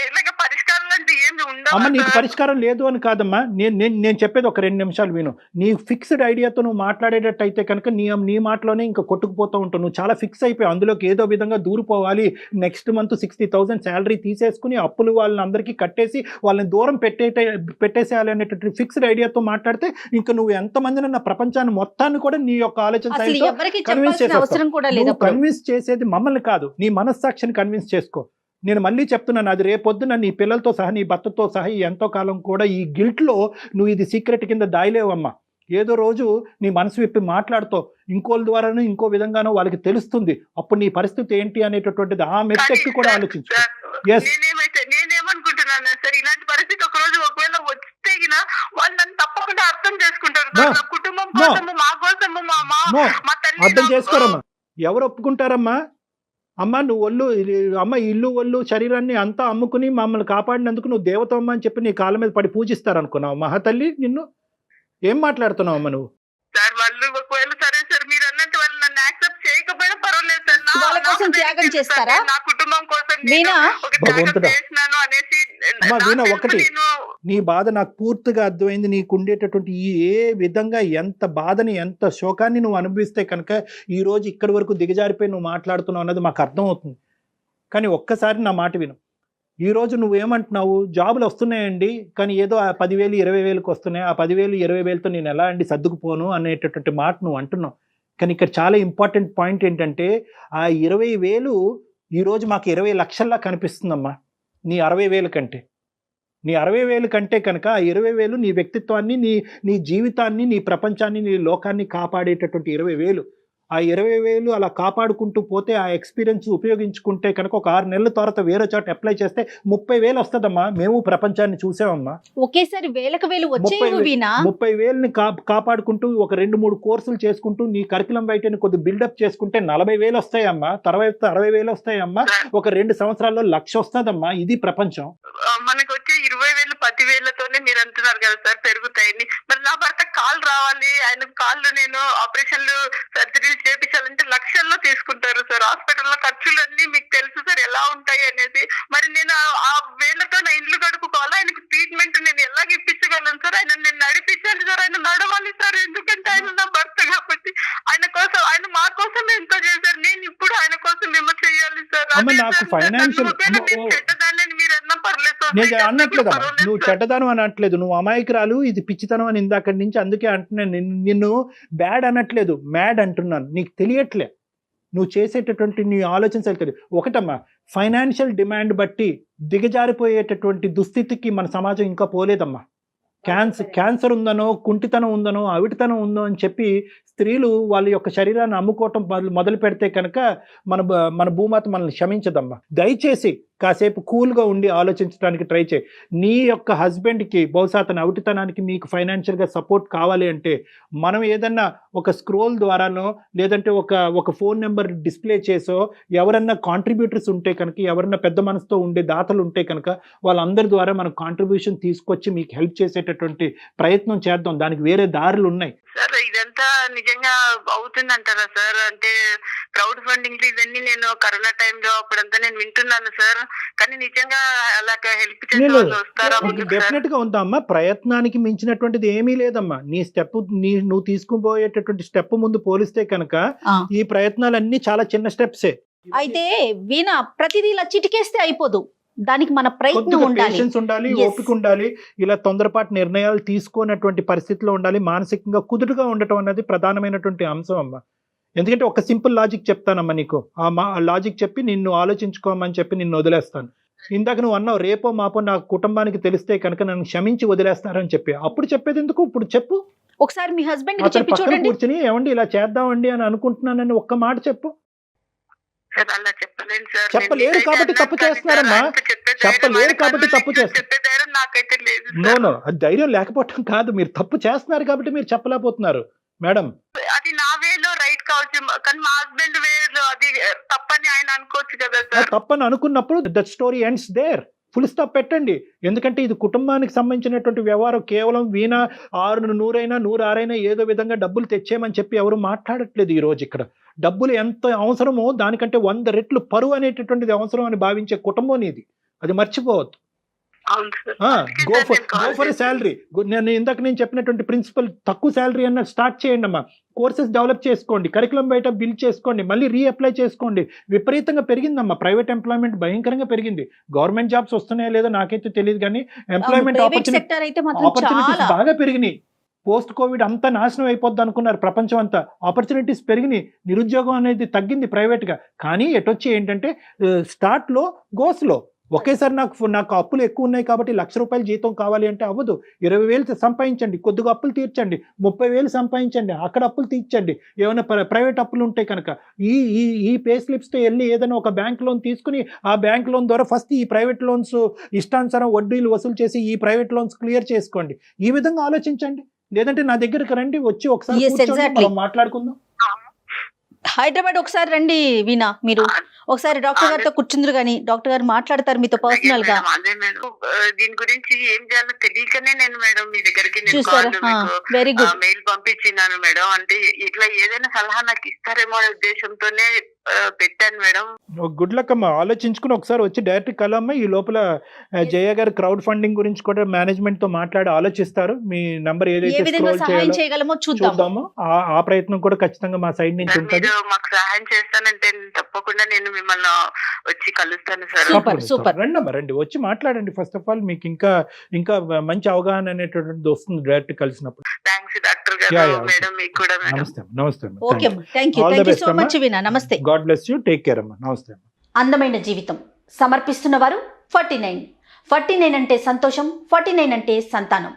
ఎలాగ పరిష్కారం అంటే ఏమి అమ్మ నీకు ఉండవు పరిష్కారం లేదు అని కాదమ్మా. నేను చెప్పేది ఒక 2 నిమిషాలు విను. నీ ఫిక్స్డ్ ఐడియాతో నువ్వు మాట్లాడేటట్టు అయితే కనుక నీ మాటలోనే ఇంకా కొట్టుకుపోతూ ఉంటావు. నువ్వు చాలా ఫిక్స్ అయిపోయి అందులోకి ఏదో విధంగా దూరిపోవాలి. నెక్స్ట్ మంత్ 60,000 శాలరీ తీసేసుకుని అప్పులు వాళ్ళని అందరికీ కట్టేసి వాళ్ళని దూరం పెట్టేసేయాలి అనేటటువంటి ఫిక్స్డ్ ఐడియాతో మాట్లాడితే ఇంకా నువ్వు ఎంతమందిని నా ప్రపంచాన్ని మొత్తాన్ని కూడా నీ యొక్క ఆలోచన అసలు శైలితో ఎవరికి కన్విన్స్ చెప్పాల్సిన అవసరం కూడా లేదు నువ్వు అప్పుడు. కన్విన్స్ చేసేది మమ్మల్ని కాదు, నీ మనస్సాక్షిని కన్విన్స్ చేసుకో. నేను మళ్ళీ చెప్తున్నాను, అది రేపొద్దున నీ పిల్లలతో సహా, నీ భర్తతో సహా ఎంతో కాలం కూడా ఈ గిల్ట్లో నువ్వు ఇది సీక్రెట్ కింద దాయలేవమ్మా. ఏదో రోజు నీ మనసు విప్పి మాట్లాడుతావు, ఇంకోళ్ళ ద్వారానో ఇంకో విధంగానో వాళ్ళకి తెలుస్తుంది. అప్పుడు నీ పరిస్థితి ఏంటి అనేటటువంటిది ఆ మెత్తెక్కి కూడా ఆలోచించు. Yes. నేనేమనుకుంటున్నాను సార్, ఇలాంటి పరిస్థితి ఒక రోజు ఒకవేళ వస్తే వాళ్ళు నన్ను తప్పకుండా అర్థం చేసుకుంటారు. No. నా కుటుంబం No. కోసము, మా కోసము, No. మా తల్లి అర్థం చేసుకోరమ్మా. ఎవరు ఒప్పుకుంటారమ్మా? అమ్మ నువ్వు ఇల్లు ఒళ్ళు శరీరాన్ని అంతా అమ్ముకుని మమ్మల్ని కాపాడినందుకు నువ్వు దేవతమ్మ అని చెప్పి నీ కాళ్ళ మీద పడి పూజిస్తారనుకున్నావు మహాతల్లి? నిన్ను ఏం మాట్లాడుతున్నావు అమ్మ నువ్వు? సార్ వాళ్ళు ఒకవేళ సరే సార్ మీరు అన్నట్టు వాళ్ళు నన్ను యాక్సెప్ట్ చేయకపోయినా పర్వాలేదు సార్. వాళ్ళ కోసం త్యాగం చేస్తారా? నా కుటుంబం కోసం నేను వీణా? ఒక త్యాగం భగవంతుడా. చేసినాను అనేసి అమ్మా, నా వీణా, తెలుసు ఒకటి. నేను నీ బాధ నాకు పూర్తిగా అర్థమైంది. నీకు ఉండేటటువంటి ఏ విధంగా ఎంత బాధని ఎంత శోకాన్ని నువ్వు అనుభవిస్తే కనుక ఈరోజు ఇక్కడి వరకు దిగజారిపోయి నువ్వు మాట్లాడుతున్నావు అన్నది మాకు అర్థమవుతుంది. కానీ ఒక్కసారి నా మాట విను. ఈరోజు నువ్వేమంటున్నావు, జాబులు వస్తున్నాయండి కానీ ఏదో ఆ 10,000 20,000కి వస్తున్నాయి, ఆ 10,000 20,000తో నేను ఎలా అండి సర్దుకుపోను అనేటటువంటి మాట నువ్వు అంటున్నావు. కానీ ఇక్కడ చాలా ఇంపార్టెంట్ పాయింట్ ఏంటంటే ఆ 20,000 ఈరోజు మాకు 20 లక్షల్లా కనిపిస్తుందమ్మా. నీ 60,000 కంటే, నీ 60,000 కంటే కనుక ఆ 20,000 నీ వ్యక్తిత్వాన్ని, నీ జీవితాన్ని, నీ ప్రపంచాన్ని, నీ లోకాన్ని కాపాడేటటువంటి 20,000. ఆ 20,000 అలా కాపాడుకుంటూ పోతే ఆ ఎక్స్పీరియన్స్ ఉపయోగించుకుంటే కనుక ఒక 6 నెలల తర్వాత వేరే చోట అప్లై చేస్తే 30,000 వస్తుందమ్మా. మేము ప్రపంచాన్ని చూసామమ్మా. ఒకేసారి వేలకు వేలు వచ్చేవి 30,000 వీణా. 30,000ని కాపాడుకుంటూ ఒక 2-3 కోర్సులు చేసుకుంటూ నీ కరికులం బయటని కొద్ది బిల్డప్ చేసుకుంటే 40,000 వస్తాయమ్మా. తర్వాత 60,000 వస్తాయమ్మా. ఒక 2 సంవత్సరాల్లో 1,00,000 వస్తుందమ్మా. ఇది ప్రపంచం. మనకు వచ్చే 20,000 10,000తోనే మీరు అంటున్నారు కదా సార్ పెరుగుతాయని. మరి నా భర్త కాళ్ళు రావాలి, ఆయన కాళ్ళు నేను ఆపరేషన్లు సర్జరీలు చేపించాలంటే లక్షల్లో తీసుకుంటారు సార్. హాస్పిటల్లో ఖర్చులన్నీ మీకు తెలుసు సార్ ఎలా ఉంటాయి అనేది. మరి నేను ఆ వేళ్లతో నా ఇల్లు గడుపుకోవాలి, ఆయనకు ట్రీట్మెంట్ నేను ఎలాగ ఇప్పించగలను సార్? ఆయన నేను నడిపించాలి సార్, ఆయన నడవాలి సార్. ఎందుకంటే ఆయన నా భర్త కాబట్టి. ఆయన కోసం, ఆయన మా కోసం ఎంతో చేశారు. నేను ఇప్పుడు ఆయన కోసం ఏమో చేయాలి సార్. అమ్మ, అదే నాకు సార్, ఫైనాన్షియల్ ఒకవేళ నేను చెడ్డదాన్ని మీరు అన్నా పర్లేదు, నేను అనట్లేదు అమ్మా, పర్వాలేదు నువ్వు సార్. చెడ్డదనం అని అనట్లేదు, నువ్వు అమాయకురాలు, ఇది పిచ్చితనం అని ఇందాక నుంచి అందుకే అంటున్నాను. నిన్ను బ్యాడ్ అనట్లేదు, మ్యాడ్ అంటున్నాను. నీకు తెలియట్లే, నువ్వు చేసేటటువంటి నీ ఆలోచన సరిగ్గా ఒకటమ్మా, ఫైనాన్షియల్ డిమాండ్ బట్టి దిగజారిపోయేటటువంటి దుస్థితికి మన సమాజం ఇంకా పోలేదమ్మా. క్యాన్సర్ ఉందనో, కుంటితనం ఉందనో, అవిటితనం ఉందో అని చెప్పి స్త్రీలు వాళ్ళ యొక్క శరీరాన్ని అమ్ముకోవటం మొదలు పెడితే కనుక మన భూమాత మనల్ని క్షమించదమ్మా. దయచేసి కాసేపు కూల్గా ఉండి ఆలోచించడానికి ట్రై చేయి. నీ యొక్క హస్బెండ్కి బహుశా అతని అవిటితనానికి మీకు ఫైనాన్షియల్గా సపోర్ట్ కావాలి అంటే మనం ఏదన్నా ఒక స్క్రోల్ ద్వారానో లేదంటే ఒక ఫోన్ నెంబర్ డిస్ప్లే చేసో ఎవరన్నా కాంట్రిబ్యూటర్స్ ఉంటే కనుక, ఎవరన్నా పెద్ద మనసుతో ఉండే దాతలు ఉంటే కనుక వాళ్ళందరి ద్వారా మనం కాంట్రిబ్యూషన్ తీసుకొచ్చి మీకు హెల్ప్ చేసేటటువంటి ప్రయత్నం చేద్దాం. దానికి వేరే దారులు ఉన్నాయి. సార్ ఇదంతా నిజంగా అవుతుందంటారా సార్? అంటే క్రౌడ్ ఫండింగ్ ఇవన్నీ నేను కరోనా టైంలో అప్పుడంతా నేను వింటున్నాను సార్, కానీ నిజంగా అలా హెల్ప్ చేసే వాళ్ళు వస్తారా? డెఫినెట్ గా ఉందమ్మా. ప్రయత్నానికి మించినటువంటిది ఏమీ లేదమ్మా. నీ స్టెప్ నువ్వు తీసుకుపోయేటటువంటి స్టెప్ ముందు పోలిస్తే కనుక ఈ ప్రయత్నాలన్నీ చాలా చిన్న స్టెప్సే. అయితే వీణ ప్రతిదీ ఇలా చిటికేస్తే అయిపోదు, దానికి మన ప్రయత్నం ఉండాలి, పేషెన్స్ ఉండాలి, ఓపిక ఉండాలి. ఇలా తొందరపాటు నిర్ణయాలు తీసుకున్నటువంటి పరిస్థితిలో ఉండాలి. మానసికంగా కుదురుగా ఉండటం అన్నది ప్రధానమైనటువంటి అంశం అమ్మా. ఎందుకంటే ఒక సింపుల్ లాజిక్ చెప్తానమ్మా నీకు. ఆ లాజిక్ చెప్పి నిన్ను ఆలోచించుకోమని చెప్పి నిన్ను వదిలేస్తాను. ఇందాక నువ్వు అన్నావు రేపో మాపో నా కుటుంబానికి తెలిస్తే కనుక నన్ను క్షమించి వదిలేస్తారని చెప్పి. అప్పుడు చెప్పేది ఎందుకు? ఇప్పుడు చెప్పు. ఒకసారి మీ హస్బెండ్ అతను పక్కన కూర్చుని ఏమండి ఇలా చేద్దామండి అని అనుకుంటున్నానని ఒక్క మాట చెప్పు. అలా చెప్పలేను సార్. చెప్పలేరు కాబట్టి తప్పు చేస్తున్నారమ్మా. చెప్పలేరు కాబట్టి తప్పు చేస్తున్నారు. నాకైతే లేదు. నో అది ధైర్యం లేకపోవటం కాదు, మీరు తప్పు చేస్తున్నారు కాబట్టి మీరు చెప్పలేకపోతున్నారు మేడం. అది నా వేలో రైట్ కావచ్చు, కానీ మా హస్బెండ్ వేలో అది తప్పని ఆయన అనుకోవచ్చు కదా సార్. తప్పని అనుకున్నప్పుడు that story ends there. Full stop పెట్టండి. ఎందుకంటే ఇది కుటుంబానికి సంబంధించినటువంటి వ్యవహారం. కేవలం వీణ 600 అయినా 106 అయినా ఏదో విధంగా డబ్బులు తెచ్చేయమని చెప్పి ఎవరు మాట్లాడట్లేదు ఈ రోజు. ఇక్కడ డబ్బులు ఎంత అవసరమో దానికంటే 100 రెట్లు పరువు అనేటటువంటిది అవసరం అని భావించే కుటుంబం ఇది. అది మర్చిపోవద్దు. Go for salary. నేను చెప్పినటువంటి ప్రిన్సిపల్ తక్కువ శాలరీ అన్న స్టార్ట్ చేయండి అమ్మా. కోర్సెస్ డెవలప్ చేసుకోండి, కరికులం బయట బిల్డ్ చేసుకోండి, మళ్ళీ రీఅప్లై చేసుకోండి. విపరీతంగా పెరిగిందమ్మా ప్రైవేట్ ఎంప్లాయ్మెంట్, భయంకరంగా పెరిగింది. గవర్నమెంట్ జాబ్స్ వస్తున్నాయో లేదో నాకైతే తెలియదు, కానీ ఎంప్లాయ్మెంట్ ఆపర్చునిటీస్ బాగా పెరిగినాయి. పోస్ట్ కోవిడ్ అంతా నాశనం అయిపోద్ది అనుకున్నారు ప్రపంచం అంతా. ఆపర్చునిటీస్ పెరిగినాయి, నిరుద్యోగం అనేది తగ్గింది ప్రైవేట్గా. కానీ ఎటొచ్చి ఏంటంటే స్టార్ట్లో గోస్లో ఒకేసారి నాకు అప్పులు ఎక్కువ ఉన్నాయి కాబట్టి ₹1,00,000 జీతం కావాలి అంటే అవ్వదు. 20,000 సంపాదించండి, కొద్దిగా అప్పులు తీర్చండి, 30,000 సంపాదించండి, అక్కడ అప్పులు తీర్చండి. ఏమైనా ప్రైవేట్ అప్పులు ఉంటే కనుక ఈ పే స్లిప్స్తో వెళ్ళి ఏదైనా ఒక బ్యాంక్ లోన్ తీసుకుని ఆ బ్యాంక్ లోన్ ద్వారా ఫస్ట్ ఈ ప్రైవేట్ లోన్స్ ఇష్టానుసారం వడ్డీలు వసూలు చేసి ఈ ప్రైవేట్ లోన్స్ క్లియర్ చేసుకోండి. ఈ విధంగా ఆలోచించండి. లేదంటే నా దగ్గరకు రండి, వచ్చి ఒకసారి మాట్లాడుకుందాం. హైదరాబాద్ ఒకసారి రండి వీణా, మీరు ఒకసారి డాక్టర్ గారితో కూర్చుందరు కానీ డాక్టర్ గారు మాట్లాడతారు మీతో పర్సనల్ గా. అదే మేడం, దీని గురించి ఏం చేయాలో తెలియకనే నేను మేడం మీ దగ్గరికి మెయిల్ పంపించినాను మేడం. అంటే ఇట్లా ఏదైనా సలహా నాకు ఇస్తారేమో అనే ఉద్దేశంతోనే పెట్టాను మేడం. గుడ్ లక్ అమ్మా. ఆలోచించుకుని ఒకసారి వచ్చి డైరెక్ట్ కలమ్మా. ఈ లోపల జయ గారు క్రౌడ్ ఫండింగ్ గురించి కూడా మేనేజ్మెంట్ తో మాట్లాడి ఆలోచిస్తారు. మీ నంబర్ ఏదైతే సహాయం చేయగలమో చూద్దాము. ఆ ప్రయత్నం కూడా ఖచ్చితంగా మా సైడ్ నుంచి ఉంటుంది. మాకు సహాయం చేస్తానంటే తప్పకుండా నేను మిమ్మల్ని వచ్చి కలుస్తాను సార్. సూపర్. రండి వచ్చి మాట్లాడండి. ఫస్ట్ ఆఫ్ ఆల్ మీకు ఇంకా మంచి అవగాహన అనేటువంటిది వస్తుంది డైరెక్ట్ కలిసినప్పుడు. థాంక్స్ డాక్టర్ గారు. మేడం మీకు కూడా. నమస్తే. ఓకే, థాంక్యూ సో మచ్ వీణా. నమస్తే. God bless you. Take care అమ్మా. నమస్తే. అందమైన జీవితం సమర్పిస్తున్నవారు 49 అంటే సంతోషం, 49 అంటే సంతానం.